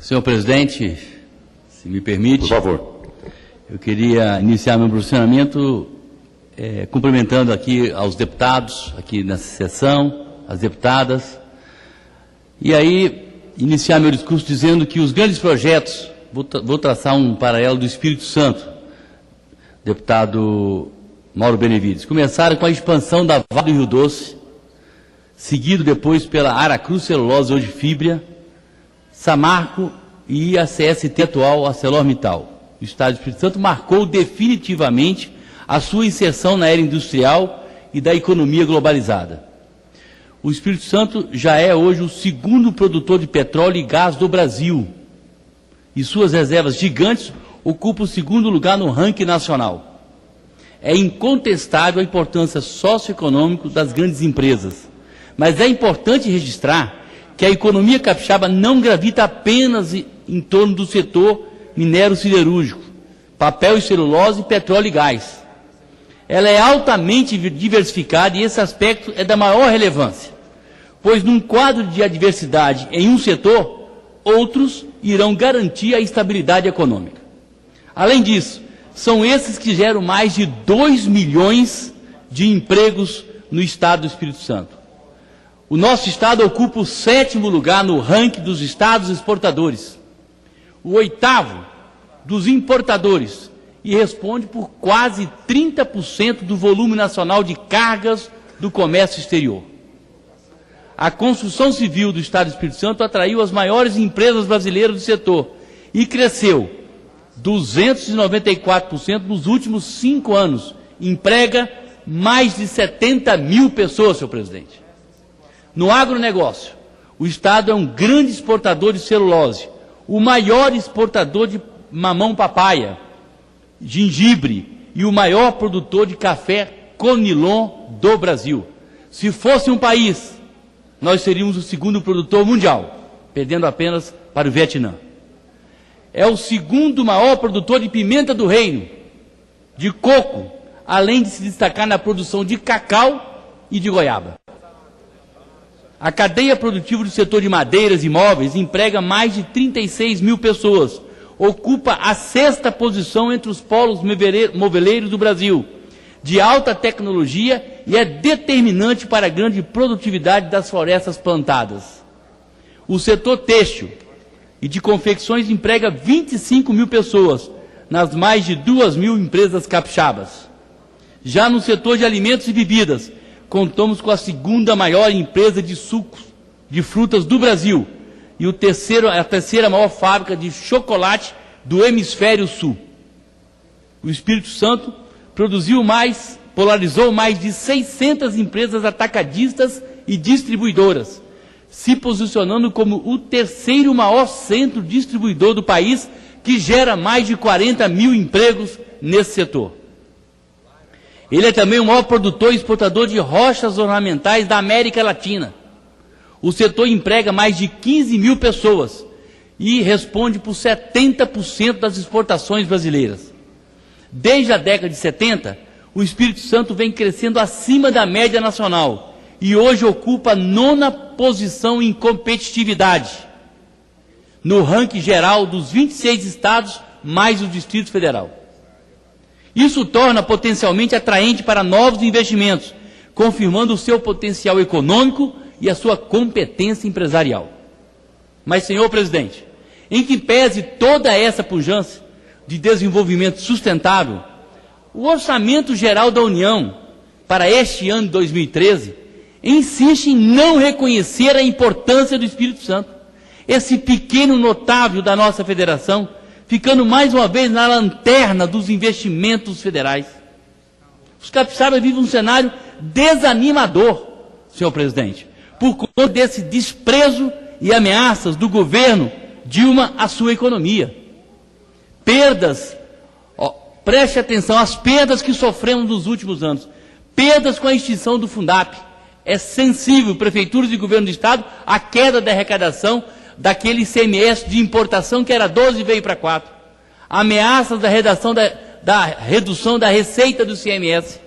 Senhor presidente, se me permite, por favor. Eu queria iniciar meu posicionamento cumprimentando aqui aos deputados, aqui nessa sessão, as deputadas, e aí iniciar meu discurso dizendo que os grandes projetos, vou traçar um paralelo do Espírito Santo, deputado Mauro Benevides, começaram com a expansão da Vale do Rio Doce, seguido depois pela Aracruz Celulose, hoje Fibria, Samarco e a CST atual, ArcelorMittal. O Estado do Espírito Santo marcou definitivamente a sua inserção na era industrial e da economia globalizada. O Espírito Santo já é hoje o segundo produtor de petróleo e gás do Brasil, e suas reservas gigantes ocupam o segundo lugar no ranking nacional. É incontestável a importância socioeconômica das grandes empresas, mas é importante registrar que a economia capixaba não gravita apenas em torno do setor minero-siderúrgico, papel e celulose, petróleo e gás. Ela é altamente diversificada e esse aspecto é da maior relevância, pois num quadro de adversidade em um setor, outros irão garantir a estabilidade econômica. Além disso, são esses que geram mais de 2 milhões de empregos no Estado do Espírito Santo. O nosso Estado ocupa o 7º lugar no ranking dos Estados exportadores, o 8º dos importadores, e responde por quase 30% do volume nacional de cargas do comércio exterior. A construção civil do Estado do Espírito Santo atraiu as maiores empresas brasileiras do setor e cresceu 294% nos últimos 5 anos. Emprega mais de 70 mil pessoas, senhor presidente. No agronegócio, o Estado é um grande exportador de celulose, o maior exportador de mamão-papaya, gengibre e o maior produtor de café Conilon do Brasil. Se fosse um país, nós seríamos o segundo produtor mundial, perdendo apenas para o Vietnã. É o segundo maior produtor de pimenta do reino, de coco, além de se destacar na produção de cacau e de goiaba. A cadeia produtiva do setor de madeiras e móveis emprega mais de 36 mil pessoas, ocupa a 6ª posição entre os polos moveleiros do Brasil, de alta tecnologia e é determinante para a grande produtividade das florestas plantadas. O setor têxtil e de confecções emprega 25 mil pessoas nas mais de 2 mil empresas capixabas. Já no setor de alimentos e bebidas, contamos com a 2ª maior empresa de sucos de frutas do Brasil e a 3ª maior fábrica de chocolate do hemisfério sul. O Espírito Santo polarizou mais de 600 empresas atacadistas e distribuidoras, se posicionando como o 3º maior centro distribuidor do país, que gera mais de 40 mil empregos nesse setor. Ele é também o maior produtor e exportador de rochas ornamentais da América Latina. O setor emprega mais de 15 mil pessoas e responde por 70% das exportações brasileiras. Desde a década de 70, o Espírito Santo vem crescendo acima da média nacional e hoje ocupa a 9ª posição em competitividade no ranking geral dos 26 estados mais o Distrito Federal. Isso torna potencialmente atraente para novos investimentos, confirmando o seu potencial econômico e a sua competência empresarial. Mas, senhor presidente, em que pese toda essa pujança de desenvolvimento sustentável, o Orçamento Geral da União para este ano de 2013 insiste em não reconhecer a importância do Espírito Santo, esse pequeno notável da nossa federação, ficando mais uma vez na lanterna dos investimentos federais. Os capixabas vivem um cenário desanimador, senhor presidente, por conta desse desprezo e ameaças do governo Dilma à sua economia. Perdas, preste atenção, as perdas que sofremos nos últimos anos, perdas com a extinção do Fundap. É sensível, prefeituras e governo do Estado, a queda da arrecadação daquele ICMS de importação que era 12 e veio para 4. Ameaças da redução da receita do ICMS.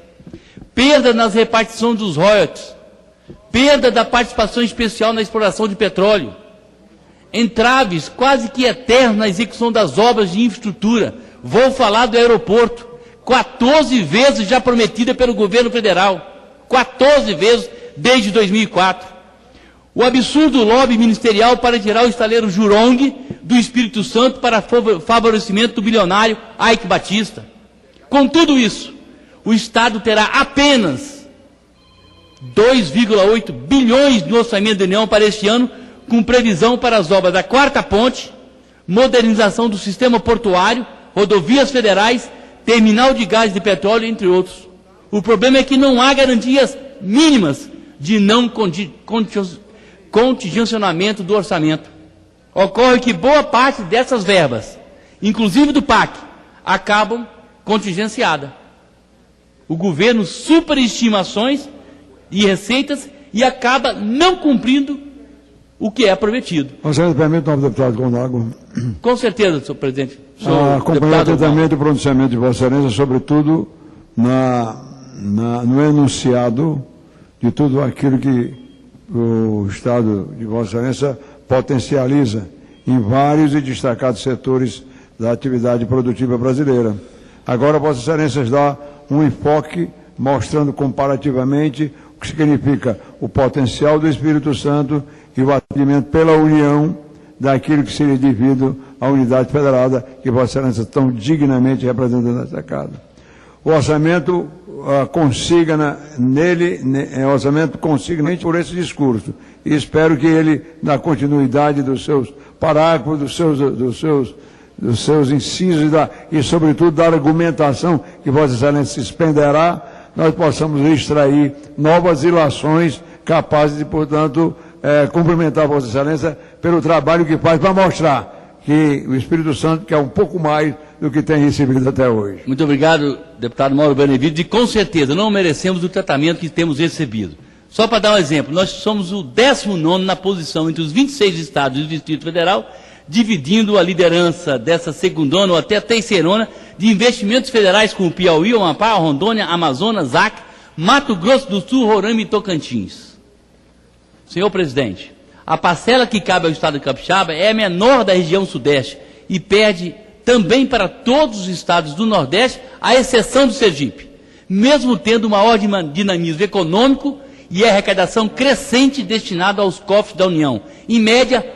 Perda nas repartições dos royalties. Perda da participação especial na exploração de petróleo. entraves quase que eternos na execução das obras de infraestrutura. Vou falar do aeroporto, 14 vezes já prometida pelo governo federal, 14 vezes desde 2004. O absurdo lobby ministerial para tirar o estaleiro Jurong do Espírito Santo para favorecimento do bilionário Eike Batista. Com tudo isso, o Estado terá apenas 2,8 bilhões no orçamento da União para este ano, com previsão para as obras da Quarta Ponte, modernização do sistema portuário, rodovias federais, terminal de gás e de petróleo, entre outros. O problema é que não há garantias mínimas de não contingenciamento do orçamento. Ocorre que boa parte dessas verbas, inclusive do PAC, acabam contingenciadas. O governo superestima ações e receitas e acaba não cumprindo o que é prometido. Você me permite, novo deputado Gondago? Com certeza, senhor presidente. Acompanhei atentamente o pronunciamento de Vossa Excelência, sobretudo no enunciado de tudo aquilo que o Estado de Vossa Excelência potencializa em vários e destacados setores da atividade produtiva brasileira. Agora, Vossa Excelência dá um enfoque mostrando comparativamente o que significa o potencial do Espírito Santo e o atendimento pela União daquilo que seria devido à unidade federada que Vossa Excelência tão dignamente representa nesta casa. O orçamento consiga por esse discurso. E espero que ele, na continuidade dos seus parágrafos, dos seus incisos e, sobretudo, da argumentação que Vossa Excelência expenderá, nós possamos extrair novas ilações capazes de, portanto, cumprimentar Vossa Excelência pelo trabalho que faz para mostrar que o Espírito Santo quer um pouco mais do que tem recebido até hoje. Muito obrigado, deputado Mauro Benevides, e com certeza não merecemos o tratamento que temos recebido. Só para dar um exemplo, nós somos o 19º na posição entre os 26 estados e o Distrito Federal, dividindo a liderança dessa segundona ou até terceirona de investimentos federais com o Piauí, o Amapá, Rondônia, Amazonas, Acre, Mato Grosso do Sul, Roraima e Tocantins. Senhor presidente, a parcela que cabe ao estado de Capixaba é a menor da região sudeste e perde também para todos os estados do Nordeste, à exceção do Sergipe, mesmo tendo maior dinamismo econômico e arrecadação crescente destinada aos cofres da União. Em média,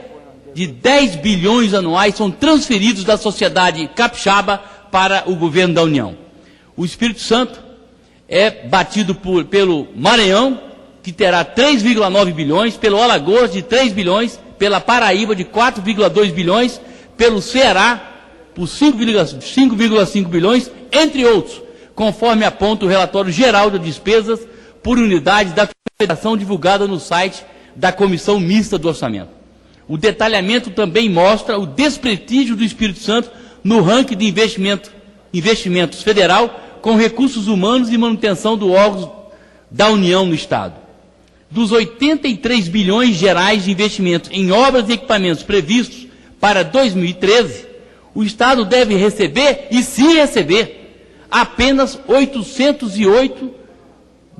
de 10 bilhões anuais são transferidos da sociedade capixaba para o governo da União. O Espírito Santo é batido pelo Maranhão, que terá 3,9 bilhões, pelo Alagoas de 3 bilhões, pela Paraíba de 4,2 bilhões, pelo Ceará por 5,5 bilhões, entre outros, conforme aponta o relatório geral de despesas por unidade da Federação divulgada no site da Comissão Mista do Orçamento. O detalhamento também mostra o desprestígio do Espírito Santo no ranking de investimentos federal com recursos humanos e manutenção do órgão da União no Estado. Dos 83 bilhões gerais de investimentos em obras e equipamentos previstos para 2013, o Estado deve receber, e se receber, apenas 808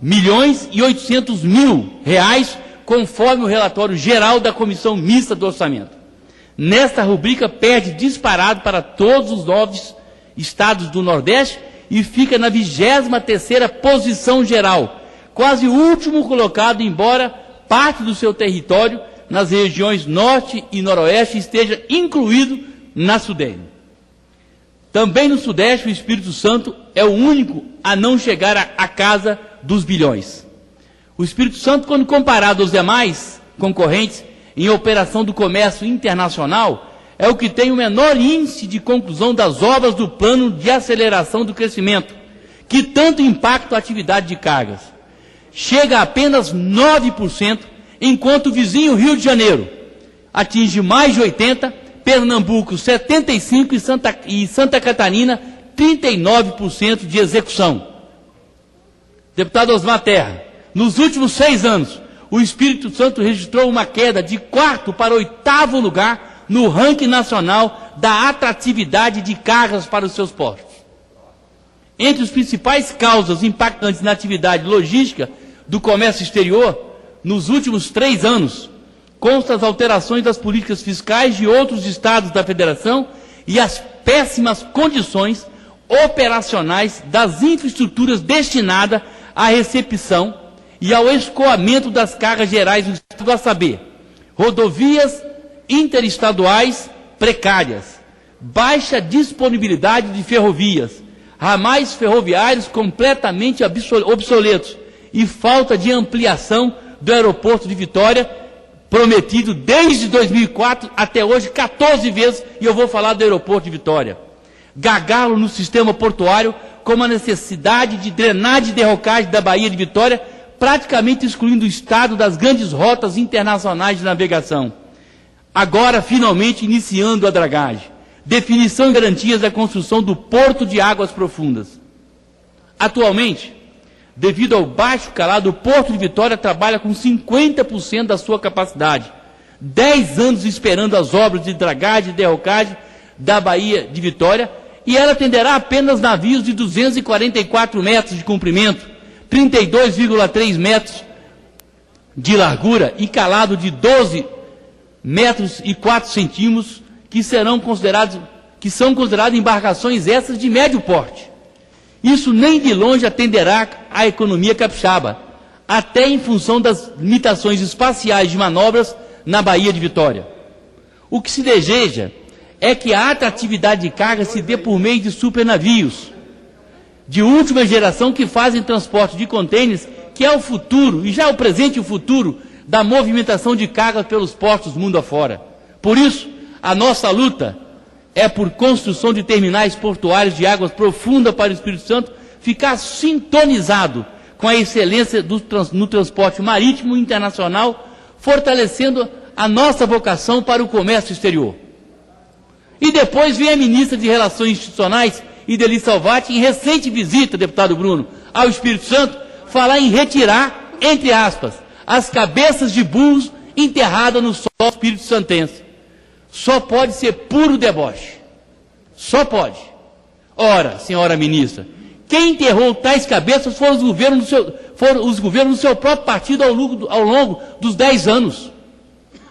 milhões e 800 mil reais, conforme o relatório geral da Comissão Mista do Orçamento. Nesta rubrica, perde disparado para todos os 9 estados do Nordeste e fica na 23ª posição geral, quase o último colocado, embora parte do seu território, nas regiões Norte e Noroeste, esteja incluído na Sudene. Também no Sudeste, o Espírito Santo é o único a não chegar à casa dos bilhões. O Espírito Santo, quando comparado aos demais concorrentes em operação do comércio internacional, é o que tem o menor índice de conclusão das obras do plano de aceleração do crescimento, que tanto impacta a atividade de cargas. Chega a apenas 9%, enquanto o vizinho Rio de Janeiro atinge mais de 80%, Pernambuco 75% e Santa Catarina 39% de execução. Deputado Osmar Terra, nos últimos 6 anos, o Espírito Santo registrou uma queda de 4º para 8º lugar no ranking nacional da atratividade de cargas para os seus portos. Entre as principais causas impactantes na atividade logística do comércio exterior, nos últimos 3 anos, consta as alterações das políticas fiscais de outros estados da federação e as péssimas condições operacionais das infraestruturas destinadas à recepção e ao escoamento das cargas gerais do estado, a saber, rodovias interestaduais precárias, baixa disponibilidade de ferrovias, ramais ferroviários completamente obsoletos e falta de ampliação do aeroporto de Vitória, prometido desde 2004 até hoje 14 vezes, e eu vou falar do aeroporto de Vitória. Gargalo no sistema portuário, com a necessidade de drenagem e derrocagem da Baía de Vitória, praticamente excluindo o estado das grandes rotas internacionais de navegação. Agora, finalmente, iniciando a dragagem. Definição e garantias da construção do Porto de Águas Profundas. Atualmente, devido ao baixo calado, o Porto de Vitória trabalha com 50% da sua capacidade. 10 anos esperando as obras de dragagem e derrocagem da Baía de Vitória, e ela atenderá apenas navios de 244 metros de comprimento, 32,3 metros de largura e calado de 12 metros e 4 centímetros, que são consideradas embarcações extras de médio porte. Isso nem de longe atenderá à economia capixaba, até em função das limitações espaciais de manobras na Baía de Vitória. O que se deseja é que a atratividade de carga se dê por meio de supernavios, de última geração, que fazem transporte de contêineres, que é o futuro, e já o presente e o futuro, da movimentação de carga pelos portos mundo afora. Por isso, a nossa luta é por construção de terminais portuários de águas profundas para o Espírito Santo ficar sintonizado com a excelência no transporte marítimo internacional, fortalecendo a nossa vocação para o comércio exterior. E depois vem a ministra de Relações Institucionais, Ideli Salvati, em recente visita, deputado Bruno, ao Espírito Santo, falar em retirar, entre aspas, as cabeças de burros enterradas no solo espírito santense. Só pode ser puro deboche. Só pode. Ora, senhora ministra, quem enterrou tais cabeças foram os governos do seu próprio partido ao longo dos 10 anos.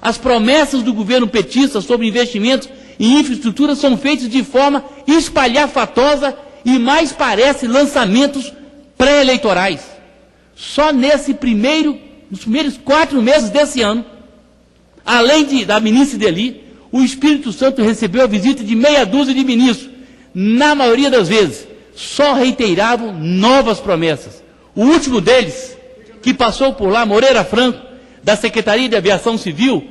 As promessas do governo petista sobre investimentos em infraestrutura são feitas de forma espalhafatosa e mais parecem lançamentos pré-eleitorais. Só nos primeiros 4 meses desse ano, além da ministra Ideli, o Espírito Santo recebeu a visita de meia dúzia de ministros. Na maioria das vezes, só reiteravam novas promessas. O último deles, que passou por lá, Moreira Franco, da Secretaria de Aviação Civil,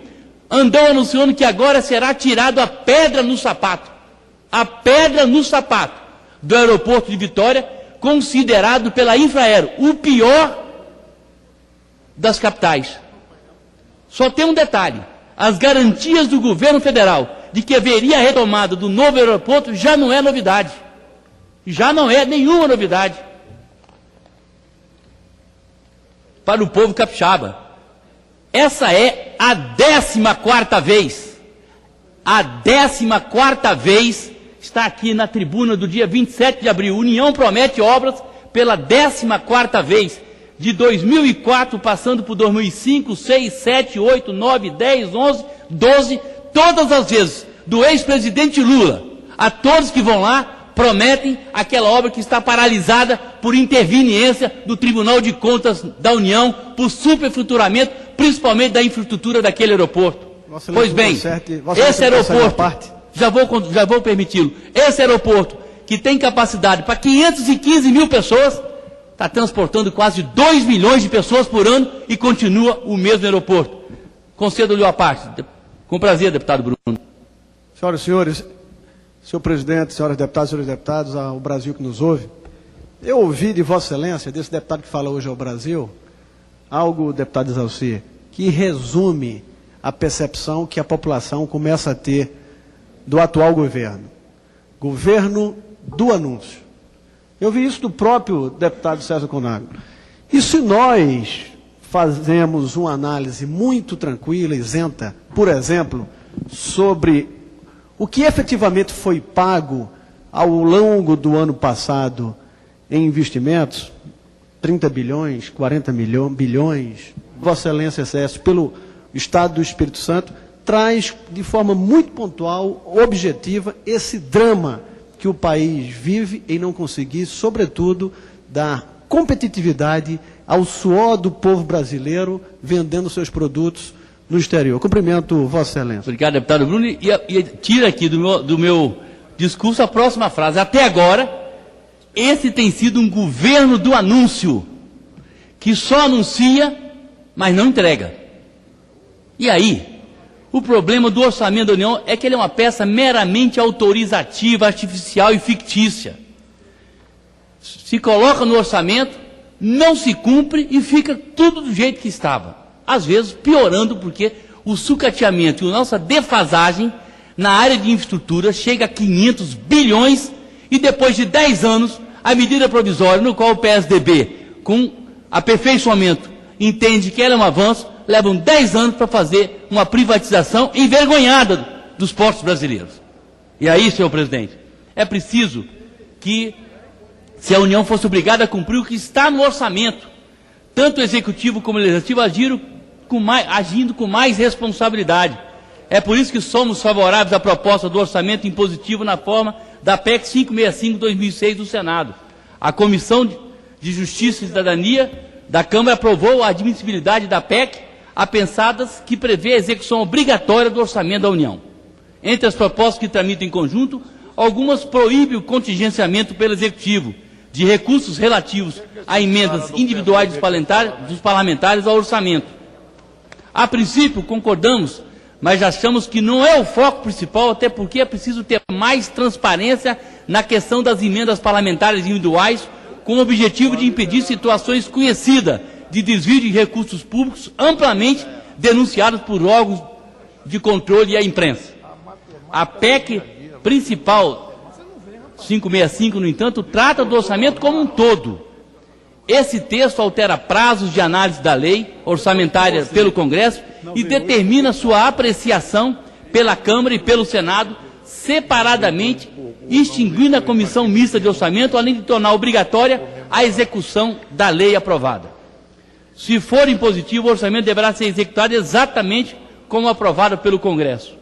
andou anunciando que agora será tirado a pedra no sapato do aeroporto de Vitória, considerado pela Infraero o pior das capitais. Só tem um detalhe: as garantias do governo federal de que haveria a retomada do novo aeroporto já não é novidade. Já não é nenhuma novidade para o povo capixaba. Essa é a 14ª vez. A 14ª vez está aqui na tribuna do dia 27 de abril. União promete obras pela 14ª vez. De 2004, passando por 2005, 6, 7, 8, 9, 10, 11, 12, todas as vezes, do ex-presidente Lula, a todos que vão lá, prometem aquela obra que está paralisada por interveniência do Tribunal de Contas da União, por superfaturamento, principalmente da infraestrutura daquele aeroporto. Pois bem, esse aeroporto, já vou permiti-lo, esse aeroporto, que tem capacidade para 515 mil pessoas, está transportando quase 2 milhões de pessoas por ano e continua o mesmo aeroporto. Concedo-lhe a parte. Com prazer, deputado Bruno. Senhoras e senhores, senhor presidente, senhoras deputadas, senhores deputados, ao Brasil que nos ouve, eu ouvi de Vossa Excelência, desse deputado que fala hoje ao Brasil, algo, deputado Exalci, que resume a percepção que a população começa a ter do atual governo. Governo do anúncio. Eu vi isso do próprio deputado César Conago. E se nós fazemos uma análise muito tranquila, isenta, por exemplo, sobre o que efetivamente foi pago ao longo do ano passado em investimentos, 30 bilhões, 40 bilhões, Vossa Excelência, pelo Estado do Espírito Santo, traz de forma muito pontual, objetiva, esse drama que o país vive em não conseguir, sobretudo, dar competitividade ao suor do povo brasileiro vendendo seus produtos no exterior. Cumprimento Vossa Excelência. Obrigado, deputado Bruno. E tira aqui do meu discurso a próxima frase. Até agora, esse tem sido um governo do anúncio, que só anuncia, mas não entrega. E aí, o problema do orçamento da União é que ele é uma peça meramente autorizativa, artificial e fictícia. Se coloca no orçamento, não se cumpre e fica tudo do jeito que estava. Às vezes piorando, porque o sucateamento e a nossa defasagem na área de infraestrutura chega a 500 bilhões e depois de 10 anos, a medida provisória no qual o PSDB, com aperfeiçoamento, entende que ela é um avanço, levam 10 anos para fazer uma privatização envergonhada dos portos brasileiros. E aí, senhor presidente, é preciso que, se a União fosse obrigada a cumprir o que está no orçamento, tanto o Executivo como o Legislativo agindo com mais responsabilidade. É por isso que somos favoráveis à proposta do orçamento impositivo na forma da PEC 565/2006 do Senado. A Comissão de Justiça e Cidadania da Câmara aprovou a admissibilidade da PEC apensadas que prevê a execução obrigatória do orçamento da União. Entre as propostas que tramitam em conjunto, algumas proíbem o contingenciamento pelo Executivo de recursos relativos a emendas individuais dos parlamentares ao orçamento. A princípio, concordamos, mas achamos que não é o foco principal, até porque é preciso ter mais transparência na questão das emendas parlamentares individuais, com o objetivo de impedir situações conhecidas de desvio de recursos públicos amplamente denunciados por órgãos de controle e a imprensa. A PEC principal 565, no entanto, trata do orçamento como um todo. Esse texto altera prazos de análise da lei orçamentária pelo Congresso e determina sua apreciação pela Câmara e pelo Senado separadamente, extinguindo a Comissão Mista de Orçamento, além de tornar obrigatória a execução da lei aprovada. Se for impositivo, o orçamento deverá ser executado exatamente como aprovado pelo Congresso.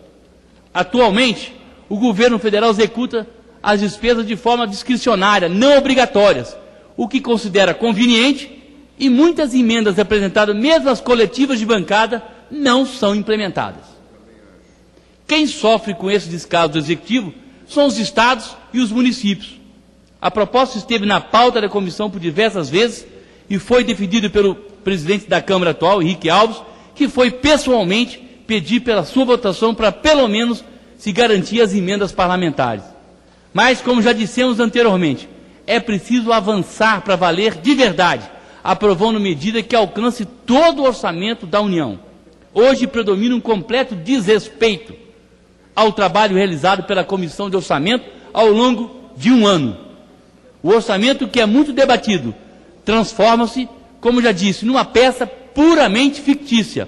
Atualmente, o governo federal executa as despesas de forma discricionária, não obrigatórias, o que considera conveniente, e muitas emendas apresentadas, mesmo as coletivas de bancada, não são implementadas. Quem sofre com esse descaso do Executivo são os estados e os municípios. A proposta esteve na pauta da comissão por diversas vezes e foi defendida pelo presidente da Câmara atual, Henrique Alves, que foi pessoalmente pedir pela sua votação para, pelo menos, se garantir as emendas parlamentares. Mas, como já dissemos anteriormente, é preciso avançar para valer de verdade, aprovando medida que alcance todo o orçamento da União. Hoje predomina um completo desrespeito ao trabalho realizado pela Comissão de Orçamento ao longo de um ano. O orçamento, que é muito debatido, transforma-se, como já disse, numa peça puramente fictícia.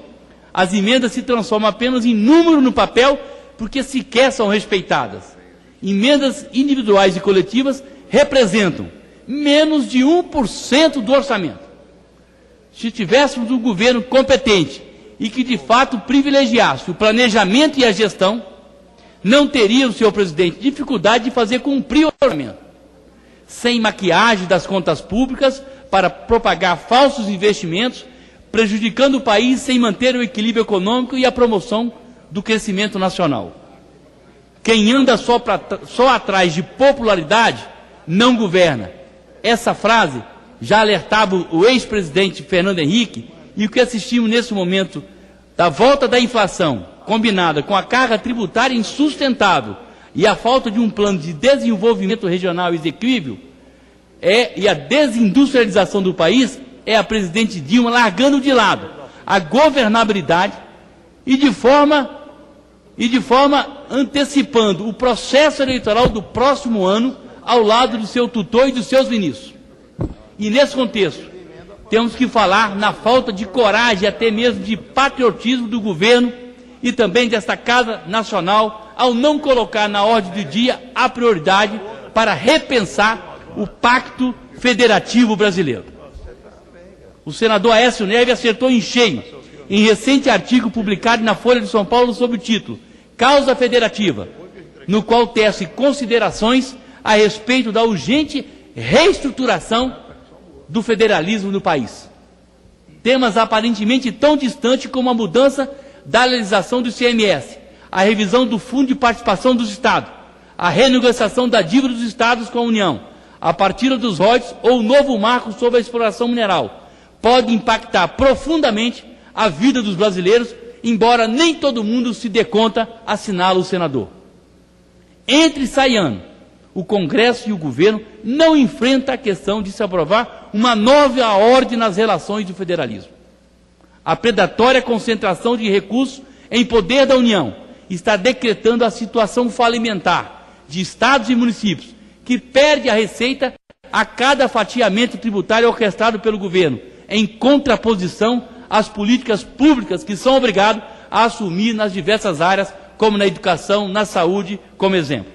As emendas se transformam apenas em número no papel, porque sequer são respeitadas. Emendas individuais e coletivas representam menos de 1% do orçamento. Se tivéssemos um governo competente e que de fato privilegiasse o planejamento e a gestão, não teria o senhor presidente dificuldade de fazer cumprir o orçamento, sem maquiagem das contas públicas para propagar falsos investimentos, prejudicando o país sem manter o equilíbrio econômico e a promoção do crescimento nacional. Quem anda só atrás de popularidade não governa. Essa frase já alertava o ex-presidente Fernando Henrique, e o que assistimos nesse momento da volta da inflação, combinada com a carga tributária insustentável e a falta de um plano de desenvolvimento regional exequível, e a desindustrialização do país, é a presidente Dilma largando de lado a governabilidade e de forma antecipando o processo eleitoral do próximo ano ao lado do seu tutor e dos seus ministros. E nesse contexto, temos que falar na falta de coragem, até mesmo de patriotismo do governo e também desta Casa Nacional, ao não colocar na ordem do dia a prioridade para repensar o Pacto Federativo Brasileiro. O senador Aécio Neves acertou em cheio em recente artigo publicado na Folha de São Paulo sob o título Causa Federativa, no qual tece considerações a respeito da urgente reestruturação do federalismo no país. Temas aparentemente tão distantes como a mudança da legislação do ICMS, a revisão do Fundo de Participação dos Estados, a renegociação da dívida dos Estados com a União, a partir dos royalties ou o novo marco sobre a exploração mineral, pode impactar profundamente a vida dos brasileiros, embora nem todo mundo se dê conta, assinala o senador. Entre sai ano, o Congresso e o governo não enfrentam a questão de se aprovar uma nova ordem nas relações do federalismo. A predatória concentração de recursos em poder da União está decretando a situação falimentar de estados e municípios, que perde a receita a cada fatiamento tributário orquestrado pelo governo, em contraposição às políticas públicas que são obrigados a assumir nas diversas áreas, como na educação, na saúde, como exemplo.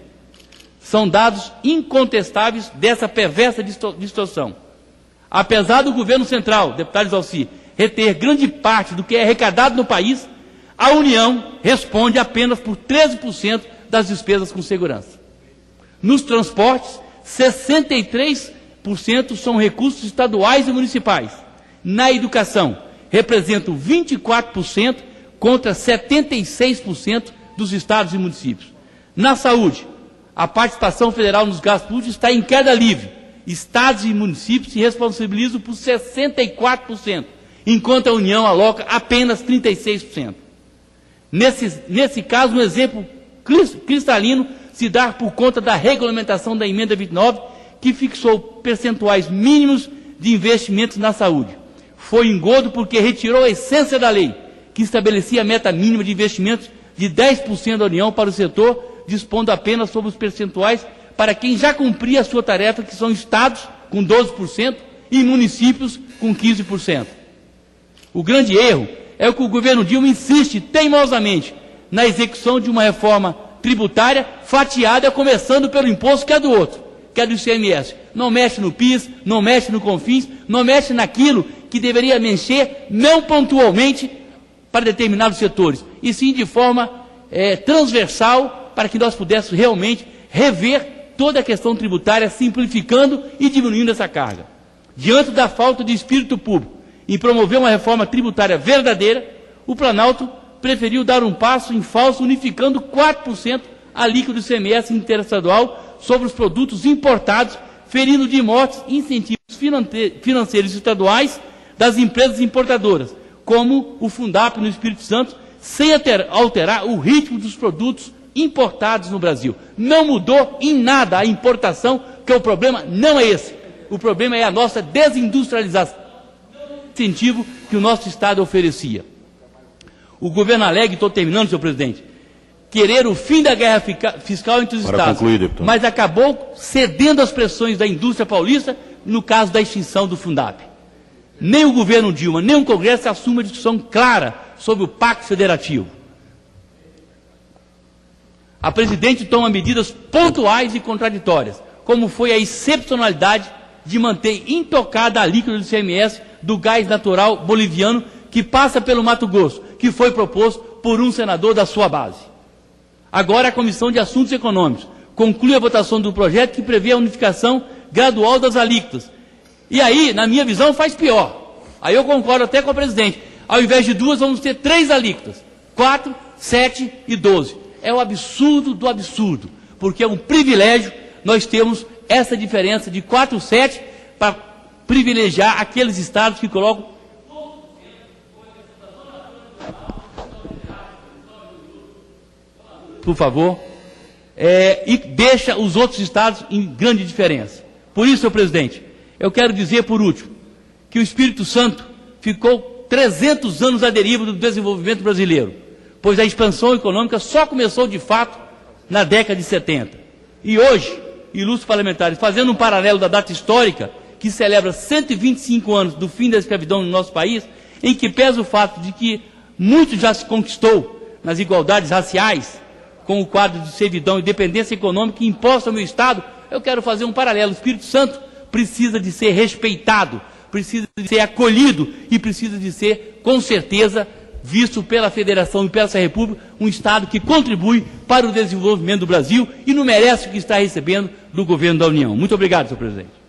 São dados incontestáveis dessa perversa distorção. Apesar do governo central, deputado Exalci, reter grande parte do que é arrecadado no país, a União responde apenas por 13% das despesas com segurança. Nos transportes, 63% são recursos estaduais e municipais. Na educação, representam 24% contra 76% dos estados e municípios. Na saúde, a participação federal nos gastos públicos está em queda livre. Estados e municípios se responsabilizam por 64%, enquanto a União aloca apenas 36%. Nesse caso, um exemplo cristalino se dá por conta da regulamentação da emenda 29, que fixou percentuais mínimos de investimentos na saúde. Foi engodo porque retirou a essência da lei, que estabelecia a meta mínima de investimentos de 10% da União para o setor, dispondo apenas sobre os percentuais para quem já cumpria a sua tarefa, que são estados com 12% e municípios com 15%. O grande erro é que o governo Dilma insiste teimosamente na execução de uma reforma tributária fatiada, começando pelo imposto que é do outro, que é do ICMS. Não mexe no PIS, não mexe no CONFINS, não mexe naquilo que deveria mexer não pontualmente para determinados setores, e sim de forma transversal, para que nós pudéssemos realmente rever toda a questão tributária, simplificando e diminuindo essa carga. Diante da falta de espírito público em promover uma reforma tributária verdadeira, o Planalto preferiu dar um passo em falso, unificando 4% a alíquota do ICMS interestadual sobre os produtos importados, ferindo de morte incentivos financeiros estaduais das empresas importadoras, como o Fundap no Espírito Santo, sem alterar o ritmo dos produtos importados no Brasil. Não mudou em nada a importação, porque o problema não é esse. O problema é a nossa desindustrialização, incentivo que o nosso Estado oferecia. O governo alega, estou terminando, senhor presidente, querer o fim da guerra fiscal entre os Estados, mas acabou cedendo às pressões da indústria paulista no caso da extinção do Fundap. Nem o governo Dilma, nem o Congresso assumem uma discussão clara sobre o Pacto Federativo. A presidente toma medidas pontuais e contraditórias, como foi a excepcionalidade de manter intocada a alíquota do ICMS do gás natural boliviano que passa pelo Mato Grosso, que foi proposto por um senador da sua base. Agora a Comissão de Assuntos Econômicos conclui a votação do projeto que prevê a unificação gradual das alíquotas. E aí, na minha visão, faz pior. Aí eu concordo até com a presidente. Ao invés de 2, vamos ter 3 alíquotas. 4, 7 e 12. É o absurdo do absurdo, porque é um privilégio nós temos essa diferença de 4 e 7 para privilegiar aqueles estados que colocam por favor, e deixa os outros estados em grande diferença. Por isso, senhor presidente, eu quero dizer por último, que o Espírito Santo ficou 300 anos à deriva do desenvolvimento brasileiro, pois a expansão econômica só começou de fato na década de 70. E hoje, ilustres parlamentares, fazendo um paralelo da data histórica, que celebra 125 anos do fim da escravidão no nosso país, em que pesa o fato de que muito já se conquistou nas igualdades raciais, com o quadro de servidão e dependência econômica imposta ao meu Estado, eu quero fazer um paralelo. O Espírito Santo precisa de ser respeitado, precisa de ser acolhido e precisa de ser, com certeza, visto pela Federação e pela República, um Estado que contribui para o desenvolvimento do Brasil e não merece o que está recebendo do governo da União. Muito obrigado, senhor presidente.